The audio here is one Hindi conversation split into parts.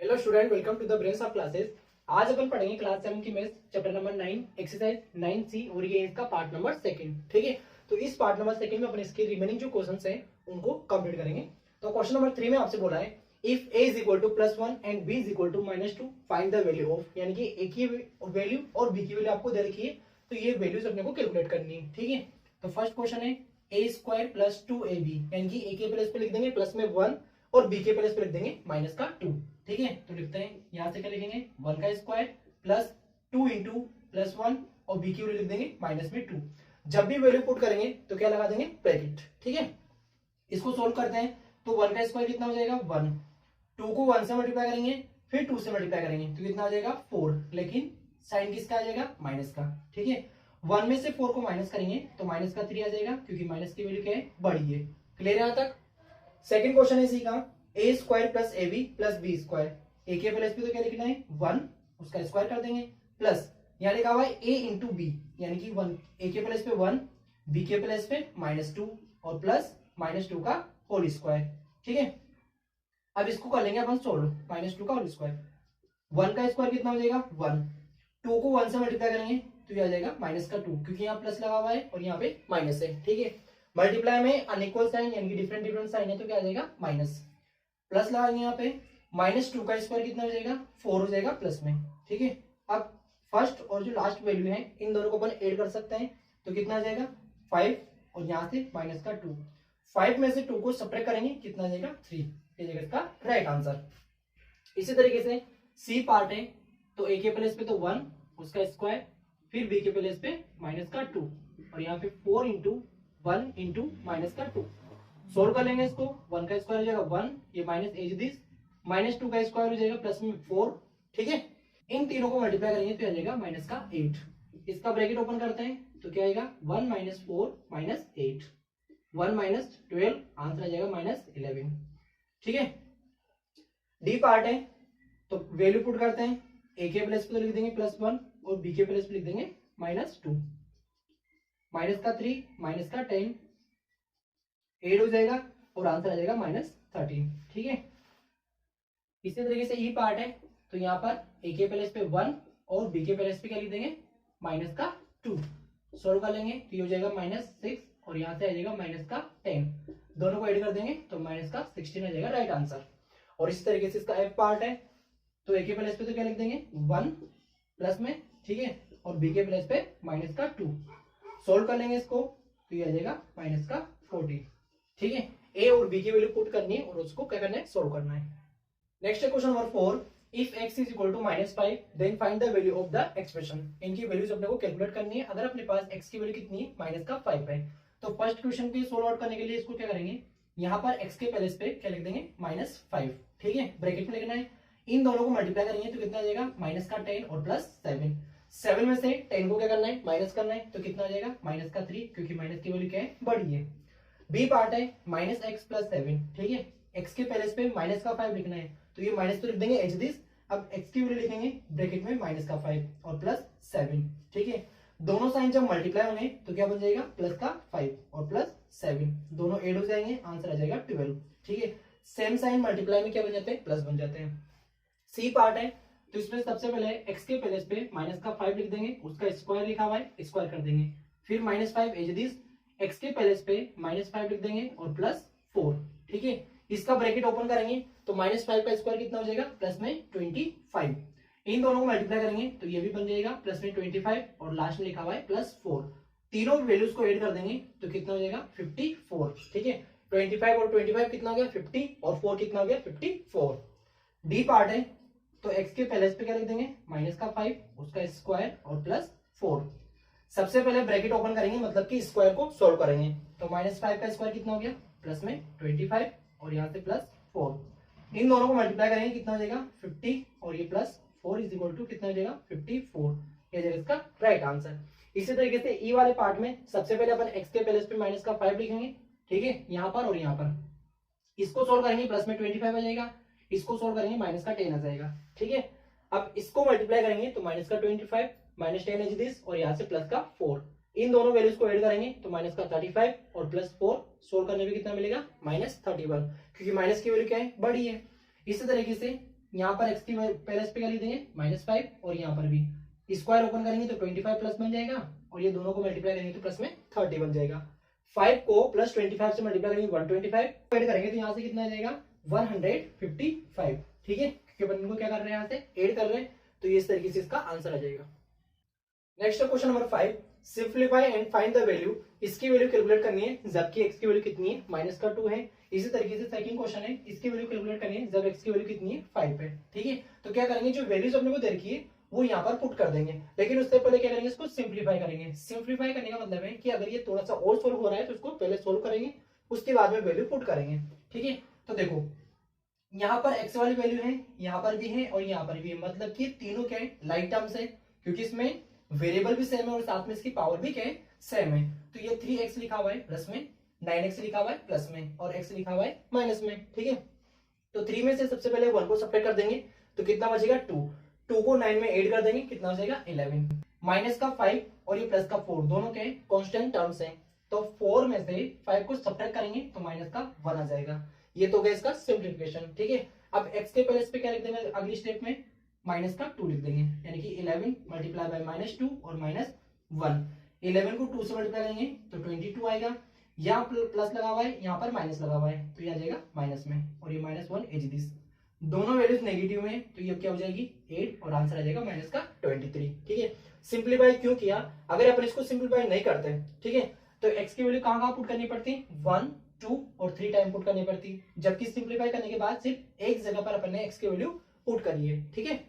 Hello student, welcome to the brains of classes. आज अपन पढ़ेंगे क्लास 7 की maths chapter number 9 exercise 9C और ये इसका पार्ट नंबर 2। ठीक है, तो इस पार्ट नंबर 2 में अपन इसके रिमेनिंग जो क्वेश्चंस हैं उनको कंप्लीट करेंगे। तो क्वेश्चन नंबर 3 में आपसे बोला है if a is equal to +1 and b is equal to -2 find the value of, यानी कि a की वैल्यू और b की वैल्यू आपको दे रखी है, तो ये वैल्यूज अपने को कैलकुलेट करनी है। ठीक है, तो फर्स्ट क्वेश्चन है a² + 2ab, यानी कि a के प्लेस पे लिख देंगे प्लस में 1 और b के प्लेस पे लिख देंगे -2। ठीक है, तो लिखते हैं यहां से क्या लिखेंगे 1 का स्क्वायर प्लस 2 इंटू +1 और b की वैल्यू लिख देंगे -2। जब भी वैल्यू पुट करेंगे तो क्या लगा देंगे ब्रैकेट। ठीक है, इसको सोल्व करते हैं तो 1 का स्क्वायर कितना हो जाएगा 1, 2 को 1 से मल्टीप्लाई करेंगे फिर 2 से मल्टीप्लाई करेंगे तो कितना आ जाएगा 4, लेकिन साइन किसका आ जाएगा माइनस का। ठीक है, 1 में से 4 को माइनस करेंगे तो -3 आ जाएगा, क्योंकि माइनस की वैल्यू क्या है बड़ी है। क्लियर है यहाँ तक। सेकंड क्वेश्चन है इसी का a² + ab + b²। a के प्लेस पे तो क्या लिखना है 1, उसका स्क्वायर कर देंगे, प्लस यहाँ लिखा हुआ है a इंटू बी, यानी कि 1 a के प्लेस पे 1, b के प्लेस पे -2 और प्लस -2 का होल स्क्वायर। ठीक है, अब इसको कर लेंगे अपन सोल्व, -2 का होल स्क्वायर। 1 का स्क्वायर कितना हो जाएगा 1, 2 को 1 से मल्टीप्लाई करेंगे तो ये आ जाएगा -2, क्योंकि यहाँ प्लस लगा हुआ है और यहाँ पे माइनस है। ठीक है, मल्टीप्लाई में अनइक्वल साइन यानी कि डिफरेंट साइन है तो क्या आ जाएगा माइनस, प्लस लगाएंगे यहाँ पे -2 का स्क्वायर कितना हो जाएगा 4 हो जाएगा प्लस में। ठीक है, अब फर्स्ट और जो लास्ट वैल्यू है इन दोनों को अपन ऐड कर सकते हैं तो कितना आ जाएगा 5 और यहाँ से -2, 5 में से 2 को सब्ट्रैक्ट करेंगे कितना आ जाएगा 3, ये जाएगा इसका राइट आंसर। इसी तरीके से सी पार्ट है तो a के प्लेस पे तो 1 उसका स्क्वायर फिर b के प्लेस पे -2 और यहाँ पे 4 इंटू 1 इंटू -2 सोल्व कर लेंगे इसको। 1 का स्क्वायर हो जाएगा 1, ये माइनस एज दिस, -2 का स्क्वायर हो जाएगा प्लस में 4। ठीक है, इन तीनों को मल्टीप्लाई करेंगे तो आ जाएगा -8। इसका ब्रैकेट ओपन करते हैं तो क्या आएगा 1 - 4 - 8, 1 - 12, आंसर आ जाएगा -11। ठीक है, डी पार्ट है तो वैल्यू पुट करते हैं, ए के प्लेस पे तो लिख देंगे +1 और बी के प्लेस पे लिख देंगे -2, -3 -10 8 हो जाएगा और आंसर आ जाएगा -13। ठीक है, इसी तरीके से ई पार्ट है तो यहाँ पर ए के प्लेस पे 1 और बी के प्लेस पे क्या लिख देंगे -2, सोल्व कर लेंगे तो ये हो जाएगा -6 और यहाँ से आ जाएगा -10, दोनों को ऐड कर देंगे तो -16 आ जाएगा राइट आंसर। और इसी तरीके से इसका एफ पार्ट है तो ए के प्लेस पे तो क्या लिख देंगे 1 प्लस में, ठीक है, और बी के प्लेस पे -2, सोल्व कर लेंगे इसको तो ये आ जाएगा -14। ठीक है, ए और बी की वैल्यू पुट करनी है और उसको क्या करना है सोल्व करना है। नेक्स्ट है question number 4, if x is equal to -5 then find the value of the expression. इनकी वैल्यूज अपने को कैलकुलेट करनी है। अगर अपने पास x की वैल्यू कितनी है -5 है तो फर्स्ट क्वेश्चन को सोल्व आउट करने के लिए इसको क्या करेंगे, यहाँ पर x के प्लेस पे क्या लिख देंगे -5। ठीक है, ब्रैकेट में लिखना है, इन दोनों को मल्टीप्लाई करेंगे तो कितना आ जाएगा -10 और +7, 7 में से 10 को क्या करना है माइनस करना है तो कितना आ जाएगा -3, क्योंकि माइनस की वैल्यू क्या है बड़ी है। बी पार्ट है -x + 7। ठीक है, x के प्लेस पे -5 लिखना है तो ये माइनस तो लिख देंगे एज दिस, अब x की वैल्यू लिखेंगे ब्रैकेट में -5 और +7। ठीक है, दोनों साइन जब मल्टीप्लाई होंगे तो क्या बन जाएगा +5 और +7 दोनों ऐड हो जाएंगे, आंसर आ जाएगा 12। ठीक है, सेम साइन मल्टीप्लाई में क्या बन जाते हैं प्लस बन जाते हैं। सी पार्ट है तो इसमें सबसे पहले x के प्लेस पे -5 लिख देंगे, उसका स्क्वायर लिखा हुआ है स्क्वायर कर देंगे, फिर -5 एज दिस, x के प्लेस पे -5 लिख देंगे और +4। ठीक है, इसका ब्रैकेट ओपन करेंगे तो -5 का स्क्वायर कितना हो जाएगा प्लस में 25, इन दोनों को मल्टीप्लाई करेंगे तो ये भी बन जाएगा प्लस में 25 और लास्ट में लिखा हुआ है +4, तीनों वैल्यूज को ऐड कर देंगे तो कितना हो जाएगा 54। ठीक है, 25 और 25 कितना हो गया 50 और 4 कितना हो गया 54। डी पार्ट है तो x के प्लेस पे क्या लिख देंगे -5 उसका स्क्वायर और +4। सबसे पहले ब्रैकेट ओपन करेंगे मतलब कि स्क्वायर को सोल्व करेंगे तो -5 का स्क्वायर कितना हो गया प्लस में 25 और यहाँ से +4, इन दोनों को मल्टीप्लाई करेंगे कितना हो जाएगा 50 और ये +4 इज इक्वल टू कितना हो जाएगा 54, ये जाएगा इसका राइट आंसर। इसी तरीके से ई वाले पार्ट में सबसे पहले अपन x के प्लेस पे -5 लिखेंगे, ठीक है, यहाँ पर और यहाँ पर, इसको सोल्व करेंगे प्लस में 25 आ जाएगा, इसको सोल्व करेंगे -10 आ जाएगा। ठीक है, अब इसको मल्टीप्लाई करेंगे तो -25 -10 एज दिस और यहाँ से +4, इन दोनों वैल्यूज को ऐड करेंगे तो -35 और +4 सोल्व करने में कितना मिलेगा -31, क्योंकि माइनस की वैल्यू क्या है बड़ी है। इसी तरीके से यहाँ पर एक्स की प्लस पे क्या लिख देंगे -5 और यहाँ पर भी स्क्वायर ओपन करेंगे तो 25 प्लस बन जाएगा और ये दोनों को मल्टीप्लाई करेंगे तो प्लस में 30 बन जाएगा। 5 को प्लस 25 से मल्टीप्लाई करेंगे 125 ऐड करेंगे तो यहाँ से कितना आ जाएगा 155। ठीक है, क्योंकि अपन को क्या कर रहे हैं यहाँ से ऐड कर रहे हैं, तो ये इस तरीके से इसका आंसर आ जाएगा। Next question number 5, simplify and find the value. इसकी वैल्यू कैलकुलेट करनी है जबकि एक्स की वैल्यू कितनी है -2 है। इसी तरीके से सेकंड क्वेश्चन है, इसकी वैल्यू कैलकुलेट करनी है जब एक्स की वैल्यू कितनी है 5 है। ठीक है, तो क्या करेंगे जो वैल्यूज अपने को दे रखी है वो यहाँ पर पुट कर देंगे, लेकिन उससे पहले क्या करेंगे इसको सिंप्लीफाई करेंगे। सिंप्लीफाई करने का मतलब है कि अगर ये थोड़ा सा और सोल्व हो रहा है तो उसको पहले सोल्व करेंगे, उसके बाद में वैल्यू पुट करेंगे। ठीक है, तो देखो यहाँ पर एक्स वाली वैल्यू है, यहाँ पर भी है और यहाँ पर भी है, मतलब कि तीनों क्या है लाइक टर्म्स है, क्योंकि इसमें वेरिएबल भी सेम है और साथ में इसकी पावर भी क्या है सेम है। तो ये 3x लिखा हुआ है प्लस में, 9x लिखा हुआ है प्लस में और x लिखा हुआ है माइनस में। ठीक है, तो 3 में से सबसे पहले 1 को सब्ट्रैक्ट कर देंगे तो कितना बचेगा 2, 2 को 9 में ऐड कर देंगे कितना हो जाएगा 11, माइनस का 5 और ये प्लस का 4 दोनों के कांस्टेंट टर्म्स हैं, तो 4 में से 5 को सब्ट्रैक्ट करेंगे तो माइनस का 1 आ जाएगा। ये तो गया इसका सिंप्लीफिकेशन। ठीक है, अब x के प्लेस पे क्या लिख देंगे अगली स्टेप में माइनस का 2 लिख देंगे, यानी कि 11 मल्टीप्लाई बाय -2 और -1। 11 को 2 से मल्टीप्लाई करेंगे तो 22 आएगा, यहाँ प्लस लगा हुआ है यहाँ पर माइनस लगा हुआ है तो ये आ जाएगा माइनस में और ये -1 एज दिस, दोनों वैल्यूज नेगेटिव में तो ये क्या हो जाएगी 8 और आंसर आ जाएगा -23। ठीक है, सिंप्लीफाई क्यों किया, अगर अपन इसको सिंप्लीफाई नहीं करते ठीक है तो x की वैल्यू कहाँ पुट करनी पड़ती 1 2 और 3 टाइम पुट करनी पड़ती, जबकि सिंप्लीफाई करने के बाद सिर्फ एक जगह पर अपन ने x की वैल्यू पुट करी है। ठीक है,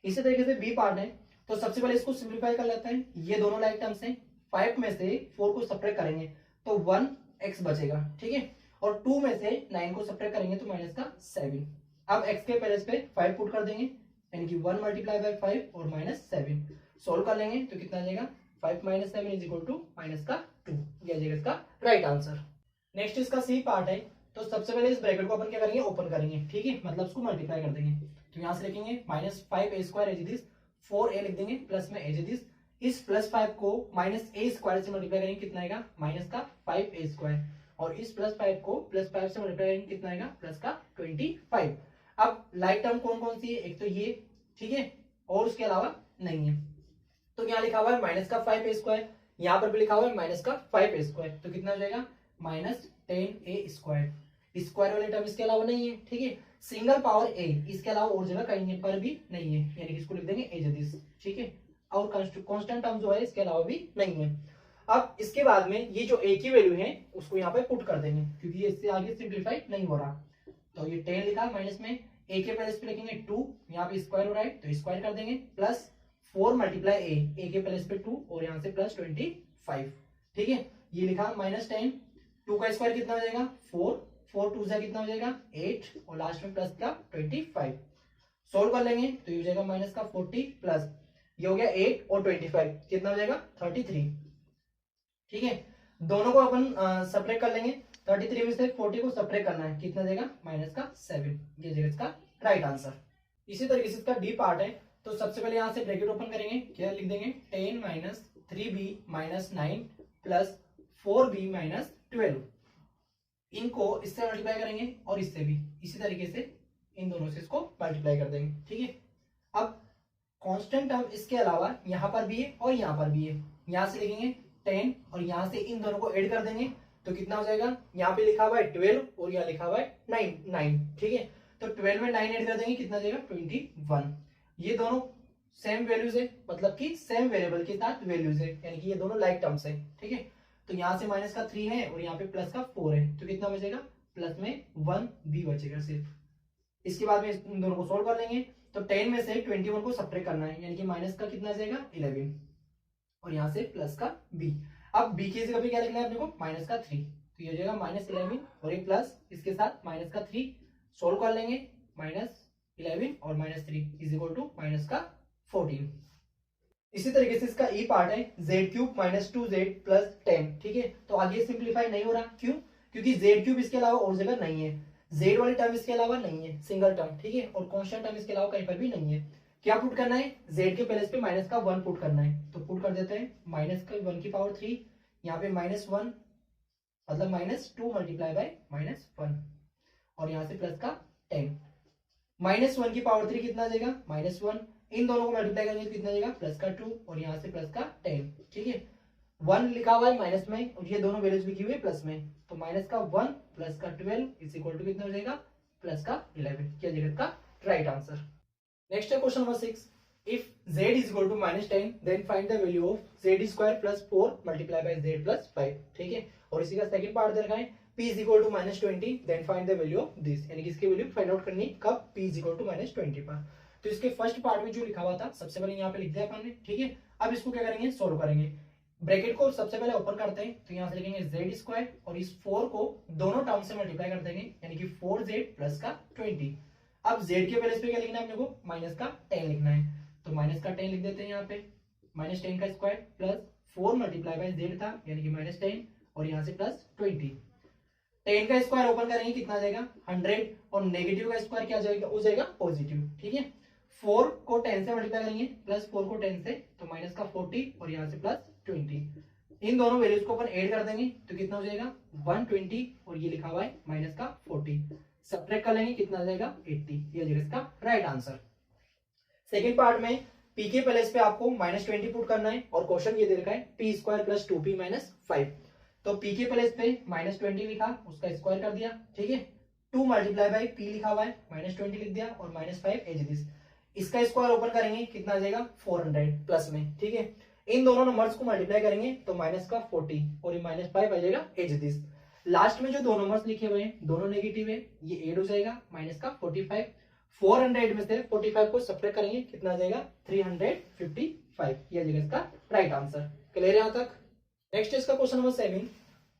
इसी तरीके से बी पार्ट है, तो सबसे पहले इसको सिंप्लीफाई कर लेते हैं। ये दोनों लाइक टर्म्स हैं, 5 में से 4 को सब्ट्रैक्ट करेंगे तो 1x बचेगा। ठीक है, और 2 में से 9 को सब्ट्रैक्ट करेंगे तो माइनस का 7। अब x के प्लेस पे 5 पुट कर देंगे, यानी कि 1 मल्टीप्लाई बाय 5 और -7 सोल्व कर लेंगे तो कितना आ जाएगा 5 - 7 इज इक्वल टू माइनस का 2, ये आ जाएगा इसका राइट आंसर। नेक्स्ट इसका सी पार्ट है, तो सबसे पहले इस ब्रैकेट को अपन क्या करेंगे ओपन करेंगे। ठीक है, मतलब उसको मल्टीप्लाई कर देंगे, तो यहाँ से लिखेंगे -5a² एज दिस, 4a लिख देंगे प्लस में एज दिस, इस +5 को -a² से मल्टीप्लाई करेंगे कितना आएगा -5a², और इस +5 को +5 से मल्टीप्लाई करेंगे कितना आएगा +25। अब लाइक टर्म कौन कौन सी है, एक तो ये ठीक है और उसके अलावा नहीं है, तो यहाँ लिखा हुआ है -5a², यहाँ पर भी लिखा हुआ है -5a², तो कितना हो जाएगा -10a²। स्क्वायर वाले टर्म इसके अलावा नहीं है। ठीक है, सिंगल पावर a इसके अलावा और जगह कहीं पर भी नहीं है, यानी कि इसको लिख देंगे एज दिस। ठीक है, और कांस्टेंट टर्म जो है इसके अलावा भी नहीं है। अब इसके बाद में ये जो a की वैल्यू है उसको यहाँ पे पुट कर देंगे, क्योंकि इससे आगे सिंप्लीफाई नहीं हो रहा, तो ये 10 लिखा माइनस में, a के प्लेस पे लिखेंगे 2, यहाँ पे स्क्वायर हो रहा है तो स्क्वायर कर देंगे, प्लस 4 मल्टीप्लाई a के प्लेस पे 2 और यहाँ से +25। ठीक है, ये लिखा -10, 2 का स्क्वायर कितना हो जाएगा 4, 4 2 से कितना हो जाएगा 8 और लास्ट में प्लस का 25। सोल्व कर लेंगे तो ये हो जाएगा -40 प्लस ये हो गया 8 और 25 कितना हो जाएगा 33। ठीक है, दोनों को अपन सब्ट्रैक्ट कर लेंगे, 33 में से 40 को सब्ट्रैक्ट करना है कितना देगा -7, ये जाएगा इसका राइट आंसर। इसी तरीके से इसका डी पार्ट है, तो सबसे पहले यहाँ से ब्रैकेट ओपन करेंगे, क्या लिख देंगे 10 - 3b - 9 प्लस 4b - 12, इनको इससे मल्टीप्लाई करेंगे और इससे भी इसी तरीके से इन दोनों से इसको मल्टीप्लाई कर देंगे। ठीक है, अब कांस्टेंट टर्म इसके अलावा यहाँ पर भी है और यहाँ पर भी है, यहाँ से लिखेंगे 10 और यहाँ से इन दोनों को ऐड कर देंगे तो कितना हो जाएगा, यहाँ पे लिखा हुआ है 12 और यहाँ लिखा हुआ है 9। ठीक है, तो 12 में 9 ऐड कर देंगे कितना जाएगा 21। ये दोनों सेम वैल्यूज है, मतलब कि सेम वेरिएबल के साथ वैल्यूज है, यानी कि ये दोनों लाइक टर्म्स है। ठीक है, तो यहाँ से -3 है और यहाँ पे प्लस का 4 है, तो कितना बचेगा प्लस में 1 b बचेगा सिर्फ। इसके बाद में इन दोनों को सोल्व कर लेंगे, तो 10 में से 21 को सब्ट्रैक्ट करना है, यानी कि माइनस का कितना जाएगा 11 और यहाँ से प्लस का b। अब b की जगह पे क्या लिखना है अपने को -3, तो ये हो जाएगा -11 और एक प्लस इसके साथ -3, सोल्व कर लेंगे -11 और -3 इज इक्वल टू -14। इसी तरीके से इसका ई पार्ट है z³ - 2z + 10। ठीक है, तो आगे सिंप्लीफाई नहीं हो रहा, क्यों, क्योंकि z³ इसके अलावा और जगह नहीं है, z वाली टर्म इसके अलावा नहीं है सिंगल टर्म। ठीक है, और कांस्टेंट टर्म इसके अलावा कहीं पर भी नहीं है। क्या पुट करना है, z के प्लेस पे -1 पुट करना है, तो पुट कर देते हैं -1⁻3, यहाँ पे -1 मतलब -2 मल्टीप्लाई बाय -1 और यहाँ से प्लस का 10, -1 की पावर 3 कितना आ जाएगा, -1। इन दोनों को मल्टीप्लाई करेंगे तो कितना आ जाएगा, प्लस का 2 और यहाँ से प्लस का 10। ठीक है, 1 लिखा हुआ है माइनस में और ये दोनों वैल्यूज लिखी हुई है प्लस में, तो माइनस का 1 प्लस का 12 इज इक्वल टू कितना हो जाएगा, प्लस का 11। क्या जाएगा इसका राइट आंसर। नेक्स्ट है question number 6। If z is equal to -10 then find the value of z square plus 4 multiply by z plus 5। ठीक है, और इसी का सेकंड पार्ट दे रखा है p is equal to -20 then find the value of this, यानी कि इसकी वैल्यू फाइंड आउट करनी कब, p इज इक्वल टू -20 पर। तो इसके फर्स्ट पार्ट में जो लिखा हुआ था सबसे पहले यहाँ पे लिख दिया अपन ने। ठीक है, अब इसको क्या करेंगे, सोल्व करेंगे। ब्रैकेट को सबसे पहले ओपन करते हैं, तो यहाँ से लिखेंगे z स्क्वायर और इस 4 को दोनों टर्म से मल्टीप्लाई कर देंगे, यानी कि 4z प्लस का 20। अब z के प्लेस पे क्या लिखना है अपने को, माइनस का 10 लिखना है, तो माइनस का 10 लिख देते हैं यहाँ पे, -10 का square plus 4 multiply by z था यानी कि -10 और यहाँ से प्लस 20। 10 का स्क्वायर ओपन करेंगे कितना आ जाएगा 100 और नेगेटिव का स्क्वायर क्या जाएगा, हो जाएगा पॉजिटिव। ठीक है, 4 को 10 से मल्टीप्लाई करेंगे प्लस 4 को 10 से, तो माइनस का 40 और यहाँ से प्लस 20। इन दोनों वैल्यूज को अपन ऐड कर देंगे तो कितना हो जाएगा 120 और ये लिखा हुआ है माइनस का 40। सब्ट्रैक्ट कर लेंगे कितना आ जाएगा 80। ये जाएगा इसका राइट आंसर। सेकंड पार्ट में p के प्लेस पे आपको -20 पुट करना है और क्वेश्चन ये दे रखा है p square plus 2p minus 5। तो p के प्लेस पे -20 लिखा, उसका स्क्वायर कर दिया। ठीक है, 2 मल्टीप्लाई बाय p लिखा हुआ है, -20 लिख दिया और -5 एज दिस। इसका स्क्वायर ओपन करेंगे कितना आ जाएगा 400 प्लस में। ठीक है, इन दोनों नंबर्स को मल्टीप्लाई करेंगे तो माइनस का 40 और ये -5 आ जाएगा एज दिस। लास्ट में जो दो नंबर्स लिखे हुए हैं दोनों नेगेटिव है, ये ऐड हो जाएगा माइनस का 45। 400 में से 45 को सब्ट्रैक्ट करेंगे कितना आ जाएगा 355। ये आ जाएगा इसका राइट आंसर। क्लियर है यहाँ तक। नेक्स्ट इसका question number 7।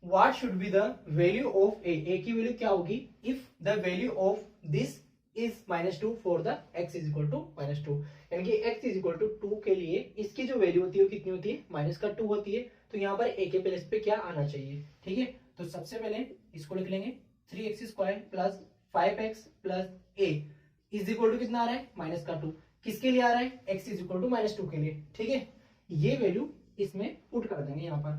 What should be the value of a की वैल्यू क्या होगी if the value of this is -2 for the x is equal to -2, यानी कि x इज इक्वल टू 2 के लिए इसकी जो वैल्यू होती है वो कितनी होती है -2 होती है। तो यहाँ पर a के प्लेस पे क्या आना चाहिए। ठीक है, तो सबसे पहले इसको लिख लेंगे 3x square plus 5x plus a is equal to कितना आ रहा है -2। किसके लिए आ रहा है x इज इक्वल टू -2 के लिए। ठीक है, ये वैल्यू इसमें पुट कर देंगे यहाँ पर,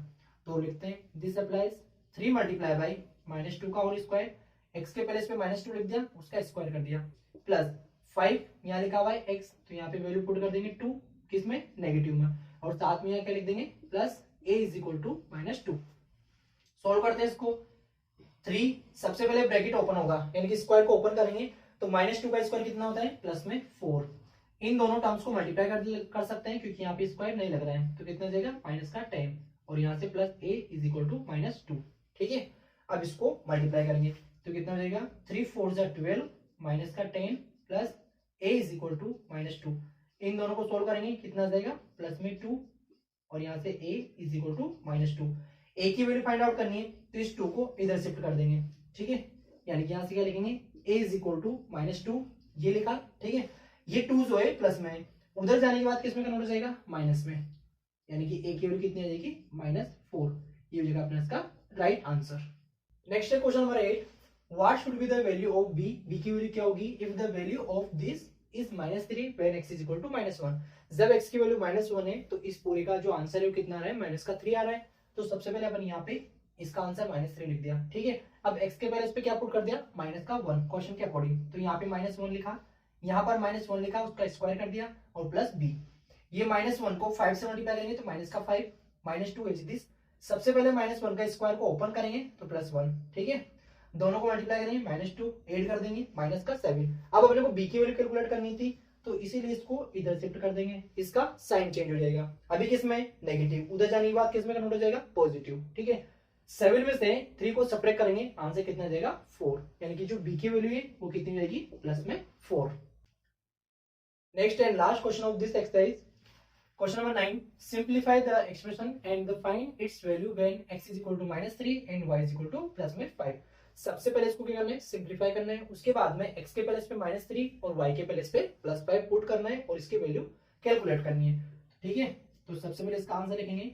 तो लिखते हैं दिस अप्लाइज 3 मल्टीप्लाई बाई -2 का होल स्क्वायर, x के प्लेस पे -2 लिख दिया, उसका स्क्वायर कर दिया, प्लस 5 यहाँ लिखा हुआ है x, तो यहाँ पे वैल्यू पुट कर देंगे 2 किसमें नेगेटिव में, और साथ में यहाँ क्या लिख देंगे plus a is equal to -2। Solve करते हैं इसको। 3 सबसे पहले ब्रैकेट ओपन होगा यानी कि स्क्वायर को ओपन करेंगे तो -2 का स्क्वायर कितना होता है प्लस में 4। इन दोनों टर्म्स को मल्टीप्लाई कर सकते हैं क्योंकि यहाँ पे स्क्वायर नहीं लग रहा है, तो कितना जाएगा माइनस का 10 और यहाँ से plus a is equal to -2। ठीक है, अब इसको मल्टीप्लाई करेंगे तो कितना हो जाएगा 3 4 12 माइनस का 10 plus a is equal to -2। इन दोनों को सोल्व करेंगे कितना जाएगा प्लस में 2 और यहाँ से a is equal to -2। a की वैल्यू फाइंड आउट करनी है तो इस 2 को इधर शिफ्ट कर देंगे। ठीक है, यानी कि यहाँ से क्या लिखेंगे a इज इक्वल टू -2, ये लिखा। ठीक है, ये 2 जो है प्लस में, उधर जाने के बाद किसमें कन्वर्ट हो जाएगा माइनस में, यानी कि a की वैल्यू कितनी आ जाएगी -4। ये हो जाएगा अपना इसका राइट आंसर। नेक्स्ट है question number 8। What should be the value of b, b की वैल्यू क्या होगी if the value of this is -3 when x is equal to -1। जब x की वैल्यू -1 है तो इस पूरे का जो आंसर है वो कितना आ रहा है -3 आ रहा है। तो सबसे पहले अपन यहाँ पे इसका आंसर -3 लिख दिया। ठीक है, अब x के प्लेस पे क्या पुट कर दिया -1 क्वेश्चन के अकॉर्डिंग, तो यहाँ पे -1 लिखा, यहाँ पर -1 लिखा, उसका स्क्वायर कर दिया और प्लस b। ये -1 को 5 से मल्टीप्लाई करेंगे तो -5 -2 इज दिस। सबसे पहले -1 का स्क्वायर को ओपन करेंगे तो +1। ठीक है, दोनों को मल्टीप्लाई करेंगे -2 ऐड कर देंगे -7। अब अपने को b की वैल्यू कैलकुलेट करनी थी तो इसीलिए इसको इधर शिफ्ट कर देंगे, इसका साइन चेंज हो जाएगा। अभी किसमें नेगेटिव, उधर जाने के बाद किसमें कन्वर्ट हो जाएगा पॉजिटिव। ठीक है, 7 में से 3 को सब्ट्रैक्ट करेंगे, आंसर कितना जाएगा 4, यानी कि जो b की वैल्यू है वो कितनी जाएगी प्लस में 4। Next and last question of this exercise, question number 9। Simplify the expression and find its value when x is equal to -3 and y is equal to plus में 5। सबसे पहले इसको क्या करना है सिंप्लीफाई करना है, उसके बाद में x के प्लेस पे -3 और y के प्लेस पे +5 पुट करना है और इसकी वैल्यू कैलकुलेट करनी है। ठीक है, तो सबसे पहले इसका आंसर लिखेंगे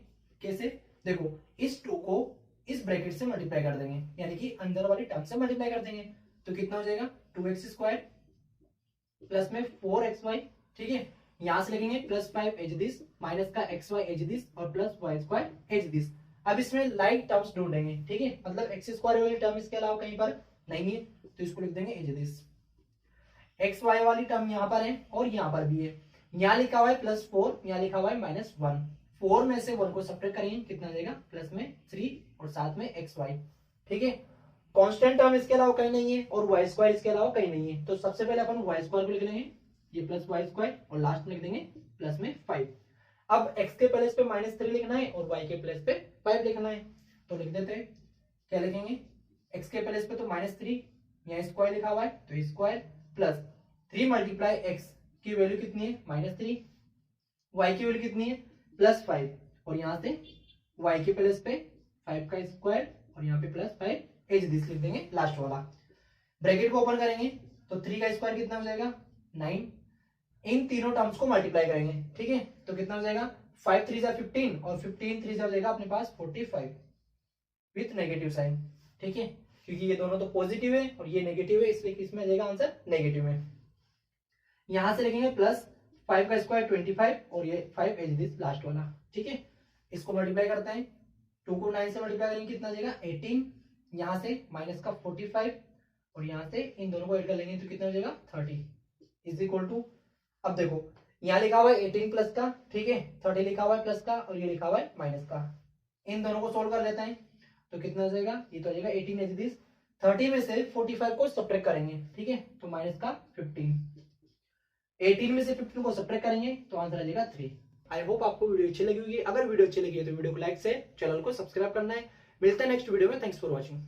कैसे, देखो इस 2 को इस ब्रैकेट से मल्टीप्लाई कर देंगे, यानी कि अंदर वाली टर्म से मल्टीप्लाई कर देंगे, तो कितना हो जाएगा 2x स्क्वायर प्लस में 4xy। ठीक है, यहां से लिखेंगे +5 एज दिस, माइनस का xy एज दिस और plus y square as this. अब इसमें लाइक टर्म्स ढूंढेंगे। ठीक है, मतलब x स्क्वायर वाली टर्म इसके अलावा कहीं पर नहीं है, तो इसको लिख देंगे एज दिस। एक्स वाई वाली टर्म यहाँ पर है और यहाँ पर भी है। यहाँ लिखा हुआ है +4, यहाँ लिखा हुआ है -1। 4 में से 1 को सब्ट्रैक्ट करेंगे, कितना जाएगा, प्लस में 3 और साथ में एक्स वाई। ठीक है, कांस्टेंट टर्म इसके अलावा कहीं नहीं है और वाई स्क्वायर इसके अलावा कहीं नहीं है। तो सबसे पहले अपन वाई स्क्वायर को लिख लेंगे, ये प्लस वाई स्क्वायर, और लास्ट में लिख देंगे प्लस में 5। अब x के प्लेस पे -3 लिखना है और y के प्लेस पे 5 लिखना है। तो लिख देते हैं, क्या लिखेंगे, x के प्लेस पे तो -3, यहाँ स्क्वायर लिखा हुआ है तो स्क्वायर, प्लस 3 मल्टीप्लाई x की वैल्यू कितनी है, -3, y की वैल्यू कितनी है, +5, और यहाँ से y के प्लेस पे 5 का स्क्वायर और यहाँ पे +5 एज दिस लिख देंगे लास्ट वाला। ब्रैकेट को ओपन करेंगे तो 3 का स्क्वायर कितना हो जाएगा, 9। इन तीनों टर्म्स को मल्टीप्लाई करेंगे, ठीक है, तो कितना हो जाएगा, 5 3 15 और 15 3 हो जाएगा अपने पास 45 विथ नेगेटिव साइन। ठीक है, क्योंकि ये दोनों तो पॉजिटिव है और ये नेगेटिव है, इसलिए इसमें आ जाएगा आंसर नेगेटिव में। यहां से लिखेंगे +5 का स्क्वायर 25 और ये 5 एज दिस लास्ट वाला। ठीक है, इसको मल्टीप्लाई करते हैं, 2 को 9 से मल्टीप्लाई करेंगे, कितना जाएगा 18, यहाँ से माइनस का 45 और यहाँ से इन दोनों को ऐड कर लेंगे तो कितना हो जाएगा 30 इज इक्वल टू, अब देखो यहाँ लिखा हुआ है 18 प्लस का, ठीक है, 30 लिखा हुआ है प्लस का और ये लिखा हुआ है माइनस का। इन दोनों को सोल्व कर लेते हैं तो कितना हो जाएगा, ये तो हो जाएगा 18 एज दिस, 30 में से 45 को सब्ट्रैक्ट करेंगे, ठीक है, तो माइनस का 15, 18 में से 15 को सब्ट्रैक्ट करेंगे तो आंसर आ जाएगा 3। आई होप आपको वीडियो अच्छी लगी होगी। अगर वीडियो अच्छी लगी है तो वीडियो को लाइक से चैनल को सब्सक्राइब करना है। मिलते हैं नेक्स्ट वीडियो में। Thanks for watching.